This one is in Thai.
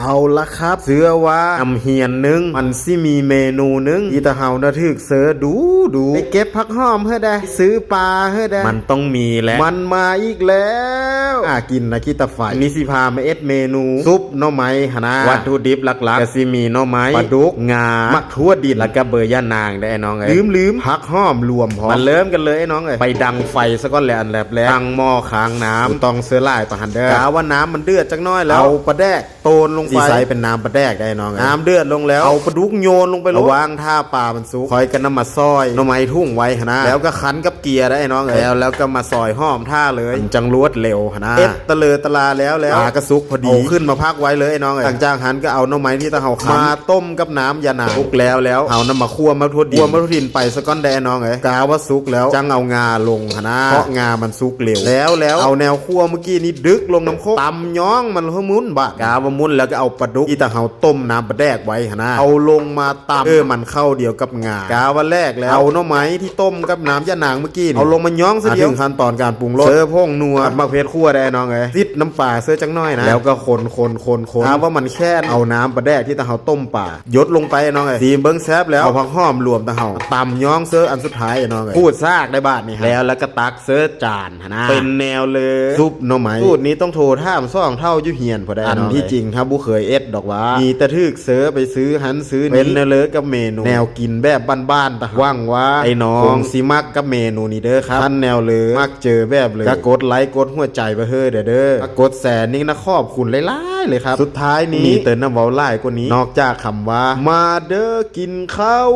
เอาละครับเสือว่าอำเฮียนนึงมันสิมีเมนูนึงที่ตะเฮานะถึกเสือดูไปเก็บผักหอมเฮ้อได้ซื้อปลาเฮ้อได้มันต้องมีแหละมันมาอีกแล้วกินนะคิดตะไฟนี่สิพามาเอ็ดเมนูซุปหน่อไม้หนะวัตถุดิบหลักๆก็สิมีหน่อไม้ปลาดุกงามักทั่วดินแล้วก็เบอร์ย่านางได้น้องเอ้ยลืมผักหอมรวมพอมันเริ่มกันเลยน้องเอ้ยไปดังไฟซะก่อนแหละอันแรกแล้วตั้งหม้อค้างน้ำต้องเสือลายประหันเด้อกะว่าน้ำมันเดือดจักน้อยแล้วเอาปลาแดกโตนลงไปใส่เป็นน้ำปลาแดกได้น้องน้ำเดือดลงแล้วเอาปลาดุกโยนลงไประวางท่าปลามันสุกคอยกันน้ำมาซอยหน่อไม้ทุ่งไว้หนะแล้วก็คั้นกับเกียร์ได้น้องแล้วก็มาซอยหอมท่าเลยจังรวดเร็วหนะตะเลอตะลาแล้วปลากระซุกพอดีขึ้นมาพักไว้เลยน้องหลังจากหันก็เอาหน่อไม้ที่ตะเฮาคั้นมาต้มกับน้ำยาหนาสุกแล้วเอาน้ำมาคั่วมาทั่วดินไปสะก้อนแดน้องกาว่าสุกแล้วจังเอางาลงหนะเพราะงามันสุกเร็วแล้วเอาแนวคั่วเมื่อกี้นี้ดึกลงน้ำโคกตำย้องมันมุนบะกาว่ามุนแล้วก็เอาปลาดุกที่ตะเฮาต้มน้ำปลาแดกไว้หนะเอาลงมาตำมันเข้าเดียวกับงากาว่าแรกแล้วเอาหน่อไม้ที่ต้มกับน้ำยะนางเมื่อกี้เอาลงมาย้องซะเดียวถึงขั้นตอนการปรุงรสเสือพงนัวมะเขือคั่วได้น้องซิดน้ำปลาเสือจังน้อยนะแล้วก็คนว่ามันแค่เอาน้ำปลาแดกที่ตะเฮาต้มป่ายดลงไปน้องซีมเบิ้งแซบแล้วเอาผักหอมรวมตะเฮาตำย้องเสืออันสุดท้ายน้องพูดซากได้บาทนี่แล้วก็ตักเสือจานนะเป็นแนวเลยซุปหน่อไม้สูตรนี้ต้องโทรท่ามซ่องเท่ายุเฮียนพอได้อันที่จริงถ้าบุเคยเอ็ดดอกว่ามีตะทึกเสือไปซื้อหันซื้อเป็นแนวเลยกับเมนูแนวกินแบบบ้านๆตะว่างว่าไอ้น้องสิมักกับเมนูนี้เด้อครับท่านแนวเลยมักเจอแบบเลยก็กดไลค์กดหัวใจไปเฮ้อเด้อกดแสนนี่นะขอบคุณหลายๆเลยครับสุดท้ายนี้มีเติมน้ำเว้าไล่กว่านี้นอกจากคำว่ามาเด้อกินข้าว